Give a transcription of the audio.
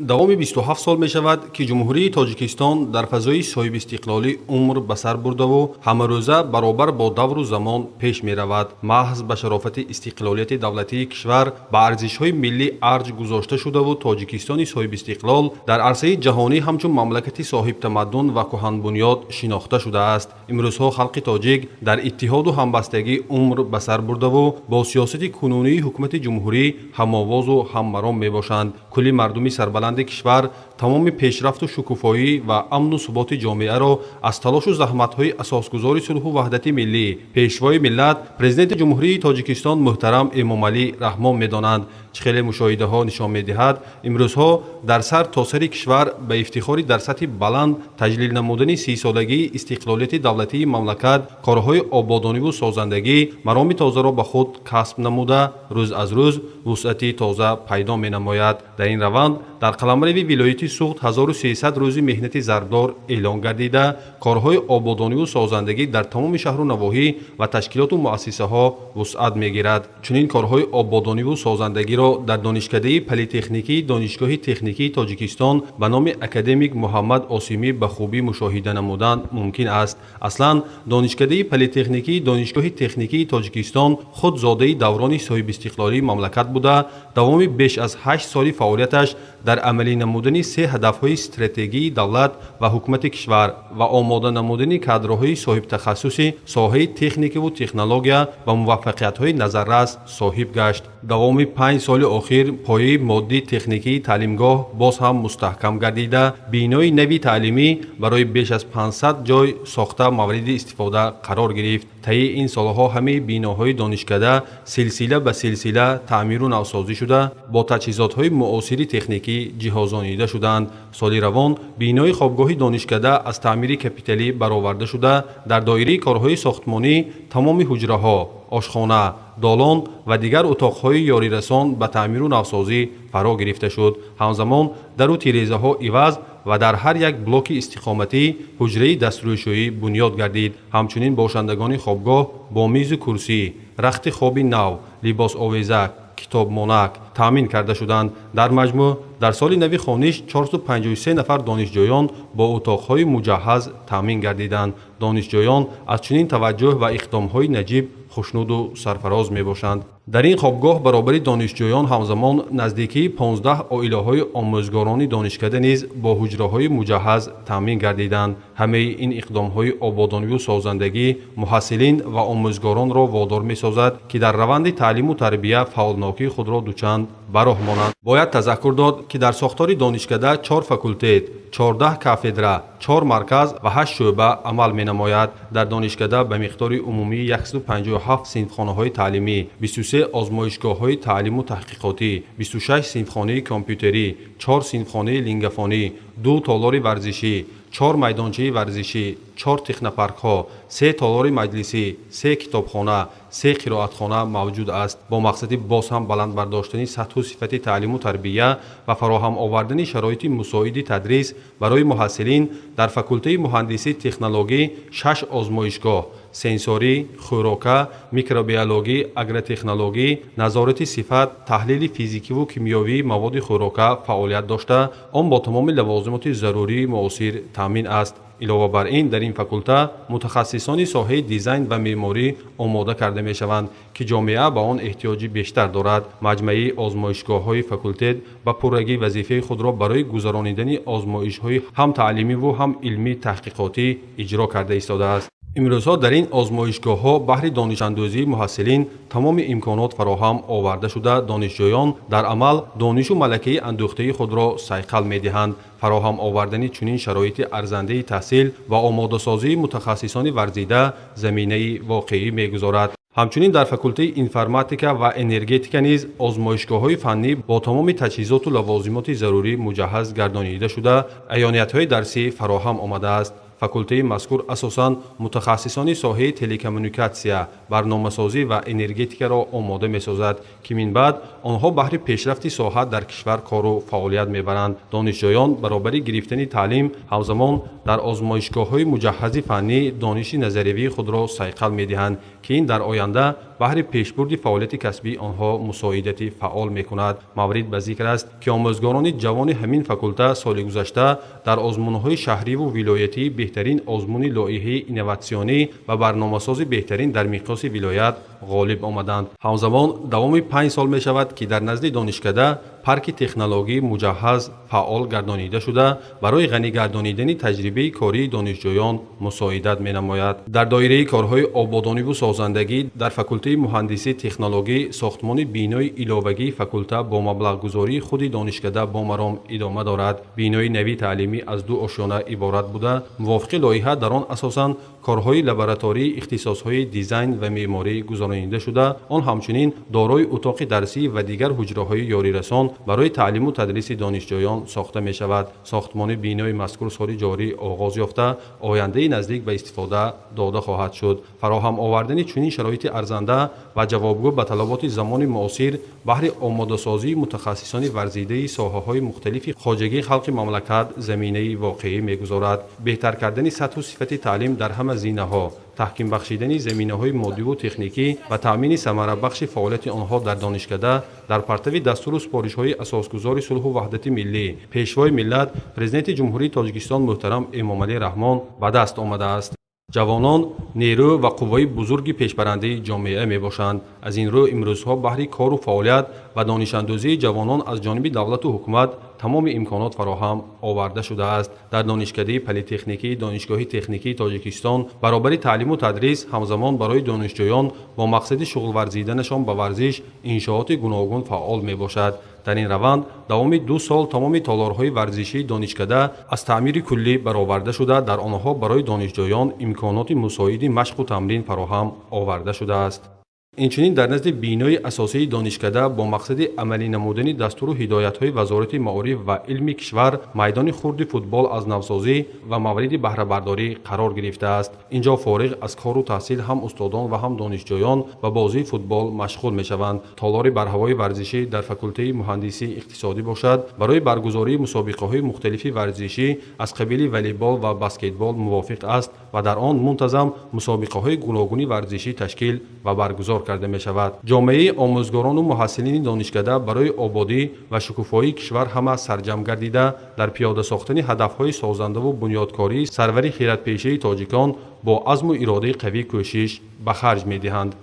давоми 27 сол мешавад ки ҷумҳурии тоҷикистон дар фазои соҳиби истиқлолӣ умр ба сар бурдаву ҳамарӯза баробар бо давру замон пеш меравад. маҳз ба шарофати истиқлолияти давлатии кишвар ба арзишҳои миллӣ арҷ гузошта шудаву тоҷикистони соҳиби истиқлол дар арсаи ҷаҳонӣ ҳамчун мамлакати соҳибтамаддун ва кӯҳанбунёд шинохта шудааст. имрӯзҳо халқи тоҷик дар иттиҳоду ҳамбастагӣ умр ба сар бурдаву бо сиёсати кунунии ҳукумати ҷумҳурӣ ҳамовозу ҳаммаром мебошанд. кулли мардуми сарбаланди кишвар тамоми пешрафту шукуфоӣ ва амну суботи ҷомеаро аз талошу заҳматҳои асосгузори сулҳу ваҳдати миллӣ пешвои миллат президенти ҷумҳурии тоҷикистон муҳтарам эмомалӣ раҳмон медонанд. хеле мушоҳидаҳо нишон медиҳад имрӯзҳо дар сар то сари кишвар ба ифтихори дар сатҳи баланд таҷлил намудани 30-солагии истиқлолияти давлатии мамлакат корҳои ободониву созандагӣ мароми тозаро ба худ касб намуда рӯз аз рӯз вусъати тоза пайдо менамояд. дар ин раванд дар қаламрави вилояти суғд 1300 рӯзи меҳнати зарбдор эълон гардида корҳои ободониву созандагӣ дар тамоми шаҳру навоҳӣ ва ташкилоту муассисаҳо вусъат мегирад. чунин корҳои ободониву созандагиро дар донишкадаи политехникии донишгоҳи техникии тоҷикистон ба номи академик муҳаммад осимӣ ба хубӣ мушоҳида намудан мумкин аст. аслан донишкадаи политехникии донишгоҳи техникии тоҷикистон худ зодаи даврони соҳибистиқлолии мамлакат буда давоми беш аз 8 соли фаъолияташ дар амалӣ намудани се ҳадафҳои стратегии давлат ва ҳукумати кишвар ва омода намудани кадрҳои соҳибтахассуси соҳаи техникаву технология ва муваффақиятҳои назаррас соҳиб гашт. давоми 5 соли охир пояи моддии техникии таълимгоҳ боз ҳам мустаҳкам гардида бинои нави таълимӣ барои беш аз 500 ҷой сохта мавриди истифода қарор гирифт. таи ин солҳо ҳамаи биноҳои донишкада силсила ба силсила таъмиру навсозӣ шуда бо таҷҳизотҳои муосири техникӣ ҷиҳозонида шуданд. соли равон бинои хобгоҳи донишкада аз таъмири капиталӣ бароварда шуда дар доираи корҳои сохтмонӣ тамоми ҳуҷраҳо ошхона долон ва дигар утоқҳои ёрирасон ба таъмиру навсозӣ фаро гирифта шуд. ҳамзамон дару тирезаҳо иваз ва дар ҳар як блоки истиқоматӣ ҳуҷраи дастрӯйшӯӣ бунёд гардид. ҳамчунин бошандагони хобгоҳ бо мизу курсӣ рахти хоби нав либосовезак китобмонак таъмин карда шуданд. дар маҷмӯъ дар соли нави хониш 453 нафар донишҷӯён бо утоқҳои муҷаҳҳаз таъмин гардиданд. донишҷӯён аз чунин таваҷҷӯҳ ва иқдомҳои наҷиб хушнуду сарфароз мебошанд. дар ин хобгоҳ баробари донишҷӯён ҳамзамон наздикии 15 оилаҳои омӯзгорони донишкада низ бо ҳуҷраҳои муҷаҳҳаз таъмин гардиданд. ҳамаи ин иқдомҳои ободониву созандагӣ муҳассилин ва омӯзгоронро водор месозад ки дар раванди таълиму тарбия фаъолнокии худро дучанд бароҳмонанд. бояд тазаккур дод ки дар сохтори донишкада 4 факултет 14 кафедра 4 марказ ва 8 шӯъба амал менамояд. дар донишкада ба миқдори умумии 157 синфхонаҳои таълимӣ 23 озмоишгоҳҳои таълиму таҳқиқотӣ 26 синфхонаи компютерӣ 4 синфхонаи лингафонӣ 2 толори варзишӣ 4 майдончаи варзишӣ 4 технопаркҳо 3 толори маҷлисӣ 3 китобхона 3 қироатхона мавҷуд аст. бо мақсади боз ҳам баланд бардоштани сатҳу сифати таълиму тарбия ва фароҳам овардани шароити мусоиди тадрис барои муҳассилин дар факултаи муҳандисӣ технологӣ 6 озмоишгоҳ сенсорӣ хӯрока микробиологӣ агротехнологӣ назорати сифат таҳлили физикиву кимиёвии маводи хӯрока фаъолият дошта он бо тамоми лавозимоти зарурии муосир таъмин аст. илова бар ин дар ин факулта мутахассисони соҳаи дизайн ва меъморӣ омода карда мешаванд ки ҷомеа ба он эҳтиёҷи бештар дорад. маҷмаи озмоишгоҳҳои факултет ба пуррагии вазифаи худро барои гузаронидани озмоишҳои ҳам таълимиву ҳам илмӣ таҳқиқотӣ иҷро карда истодааст. имрӯзҳо дар ин озмоишгоҳҳо баҳри донишандозии муҳассилин тамоми имконот фароҳам оварда шуда донишҷӯён дар амал донишу малакаи андӯхтаи худро сайқал медиҳанд. фароҳам овардани чунин шароити арзандаи таҳсил ва омодасозии мутахассисони варзида заминаи воқеӣ мегузорад. ҳамчунин дар факултаи информатика ва энергетика низ озмоишгоҳҳои фаннӣ бо тамоми таҷҳизоту лавозимоти зарурӣ муҷаҳҳаз гардонида шуда аёниятҳои дарсӣ фароҳам омадааст. факултаи мазкур асосан мутахассисони соҳаи телекоммуникатсия барномасозӣ ва энергетикаро омода месозад ки минбаъд онҳо баҳри пешрафти соҳа дар кишвар кору фаъолият мебаранд. донишҷӯён баробари гирифтани таълим ҳамзамон дар озмоишгоҳҳои муҷаҳҳази фаннӣ дониши назариявии худро сайқал медиҳанд ки ин дар оянда بهر پیشبرد فعالیت کسبی آنها مساعدت فعال میکند. مورد به ذکر است که آموزگاران جوان همین فاکولته سال گذشته در آزمون‌های شهری و ولایتی بهترین آزمون لایحه اینواتسیونی و برنامه‌ساز بهترین در مقیاس ولایت غالب آمدند. همزمان دوام 5 سال می شود که در نزد دانشکده پارک تکنولوژی مجهز فعال گردانیده شده برای غنی گردانیدن تجربه کاری دانشجویان مساعدت می نماید. در دایره کارهای آبادانی و سازندگی در فاکولته مهندسی تکنولوژی ساختمان بینای علاوگی فاکولته با مبلغ گذاری خود دانشکده با مرام ادامه دارد. بینای نوی تعلیمی از 2 آشیانه عبارت بوده. موافق لایحه در آن اساساً کارهای لابراتوری اختصاصهای دیزاین و معماری گزارانیده شده. آن همچنین دارای اتاق درسی و دیگر حجره‌های یاریرسان برای تعلیم و تدریس دانشجویان ساخته می شود. ساختمان بینای مذکور سال جاری آغاز یافته آینده نزدیک به استفاده داده خواهد شد. فراهم آوردن چنین شرایط ارزنده و جوابگو به طلبات زمان معاصر بهر آماده سازی متخصصان ورزیده ساحه‌های مختلف خواجگی خلق مملکت زمینه واقعی می‌گذارد. بهتر کردن سطح و صفت تعلیم در همه زینه‌ها، تحکیم بخشیدن زمینه‌های مادی و تکنیکی و تأمین ثمره بخش فعالیت آنها در دانشکده در پرتو دستور و سپارش‌های اساسگزار صلح و وحدت ملی پیشوای ملت پرزیدنت جمهوری تاجیکستان محترم امامعلی رحمان به دست آمده است. جوانان نیرو و قوای بزرگ پیشبرنده جامعه می باشند. از این رو امروزها بهر کار و فعالیت و دانش‌اندوزی جوانان از جانب دولت و حکومت تمام امکانات فراهم آورده شده است. در دانشکده پلی‌تکنیکی دانشگاه تکنیکی تاجیکستان برابر تعلیم و تدریس همزمان برای دانشجویان با مقصد شغل ورزیدنشان به ورزش انشاءات گوناگون فعال می باشد. در این روند دوام 2 سال تمام تالارهای ورزشی دانشکده از تعمیر کلی برآورده شده در آنها برای دانشجویان امکانات مساعد مشق و تمرین فراهم آورده شده است. اینچنین در نزد بینای اساسی دانشکده با مقصد عملی نمودن دستور و هدایت‌های وزارت معارف و علم کشور میدان خرد فوتبال از نوسازی و مورد بهره برداری قرار گرفته است. اینجا فارغ از کار و تحصیل هم استادان و هم دانشجویان به بازی فوتبال مشغول می‌شوند. تالار برهوای ورزشی در فاکولته مهندسی اقتصادی باشد برای برگزاری مسابقه‌های مختلف ورزشی از قبیل والیبال و بسکتبال موافق است و در آن منتظم مسابقه‌های گوناگون ورزشی تشکیل و برگزار کرده می شود. جامعه آموزگاران و محصلین دانشکده برای آبادی و شکوفایی کشور همه سرجم گردیده در پیاده ساختن هدفهای سازنده و بنیادکاری سرور خیراتپیشه تاجیکان با عزم و اراده قوی کوشش به خرج می دهند.